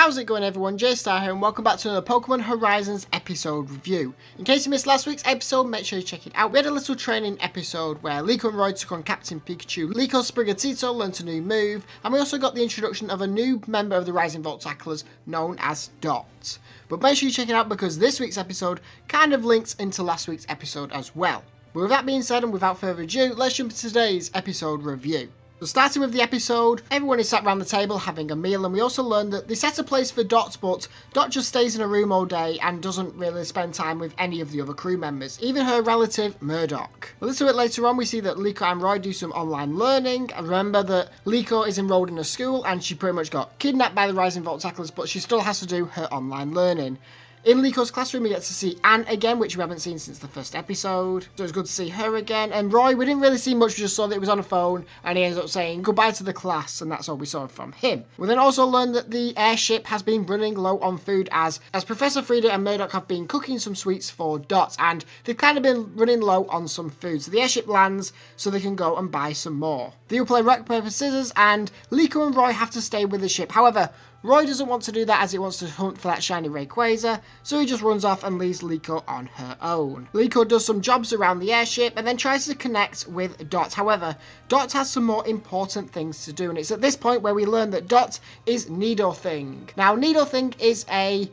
How's it going everyone, J-Star here and welcome back to another Pokémon Horizons episode review. In case you missed last week's episode, make sure you check it out. We had a little training episode where Liko and Roy took on Captain Pikachu. Liko's Sprigatito learnt a new move, and we also got the introduction of a new member of the Rising Volt Tacklers known as Dot. But make sure you check it out because this week's episode kind of links into last week's episode as well. But with that being said and without further ado, let's jump into today's episode review. So starting with the episode, everyone is sat around the table having a meal, and we also learn that they set a place for Dot, but Dot just stays in a room all day and doesn't really spend time with any of the other crew members, even her relative Murdoch. A little bit later on we see that Liko and Roy do some online learning, and remember that Liko is enrolled in a school and she pretty much got kidnapped by the Rising Volt Tacklers, but she still has to do her online learning. In Liko's classroom, we get to see Anne again, which we haven't seen since the first episode. So it's good to see her again. And Roy, we didn't really see much. We just saw that he was on a phone and he ends up saying goodbye to the class. And that's all we saw from him. We then also learned that the airship has been running low on food as Professor Frida and Murdoch have been cooking some sweets for Dot. And they've kind of been running low on some food. So the airship lands so they can go and buy some more. They will play rock, paper, scissors, and Liko and Roy have to stay with the ship. However, Roy doesn't want to do that as he wants to hunt for that shiny Rayquaza, so he just runs off and leaves Liko on her own. Liko does some jobs around the airship and then tries to connect with Dot. However, Dot has some more important things to do, and it's at this point where we learn that Dot is Needlething. Now, Needlething is I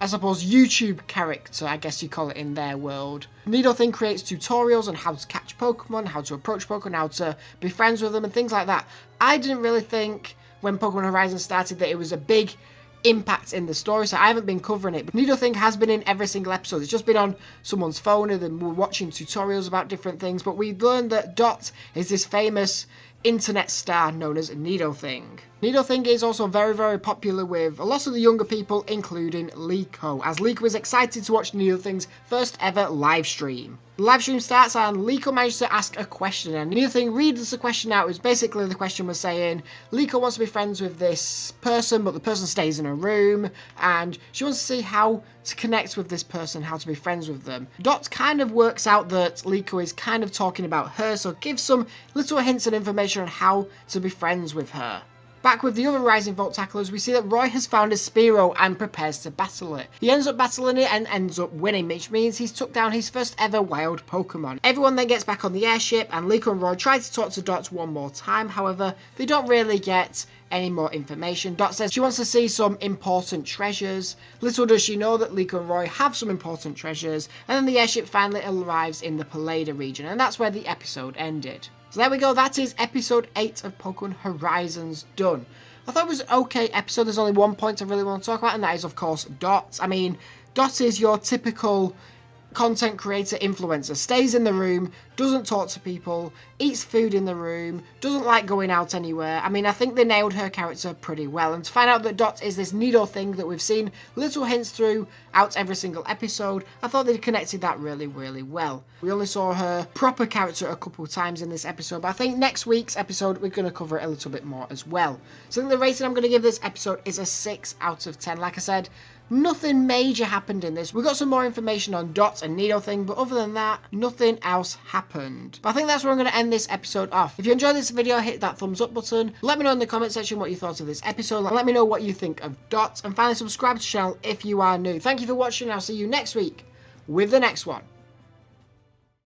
suppose, YouTube character, I guess you call it in their world. Needlething creates tutorials on how to catch Pokemon, how to approach Pokemon, how to be friends with them, and things like that. I didn't really think when Pokemon Horizons started that it was a big impact in the story, so I haven't been covering it. But Needlething has been in every single episode. It's just been on someone's phone and then we're watching tutorials about different things. But we learned that Dot is this famous internet star known as Needlething. Needlething is also very, very popular with a lot of the younger people, including Liko, as Liko is excited to watch Needlething's first ever live stream. The live stream starts and Liko manages to ask a question, and Needlething reads the question out. It was basically the question was saying Liko wants to be friends with this person, but the person stays in a room, and she wants to see how to connect with this person, how to be friends with them. Dot kind of works out that Liko is kind of talking about her, so gives some little hints and information on how to be friends with her. Back with the other Rising Volt Tacklers, we see that Roy has found a Spearow and prepares to battle it. He ends up battling it and ends up winning, which means he's took down his first ever wild Pokemon. Everyone then gets back on the airship, and Liko and Roy try to talk to Dot one more time. However, they don't really get any more information. Dot says she wants to see some important treasures. Little does she know that Liko and Roy have some important treasures, and then the airship finally arrives in the Palada region, and that's where the episode ended. So there we go, that is episode 8 of Pokémon Horizons done. I thought it was an okay episode. There's only one point I really want to talk about, and that is, of course, Dot. I mean, Dot is your typical content creator influencer. Stays in the room, doesn't talk to people, eats food in the room, doesn't like going out anywhere. I mean, I think they nailed her character pretty well. And to find out that Dot is this Needlething that we've seen little hints throughout every single episode, I thought they connected that really, really well. We only saw her proper character a couple times in this episode, but I think next week's episode we're going to cover it a little bit more as well. So I think the rating I'm going to give this episode is a 6 out of 10. Like I said, nothing major happened in this. We got some more information on Dot and Needlething, but other than that, nothing else happened. But I think that's where I'm going to end this episode off. If you enjoyed this video, hit that thumbs up button. Let me know in the comment section what you thought of this episode. Let me know what you think of Dot. And finally, subscribe to the channel if you are new. Thank you for watching. I'll see you next week with the next one.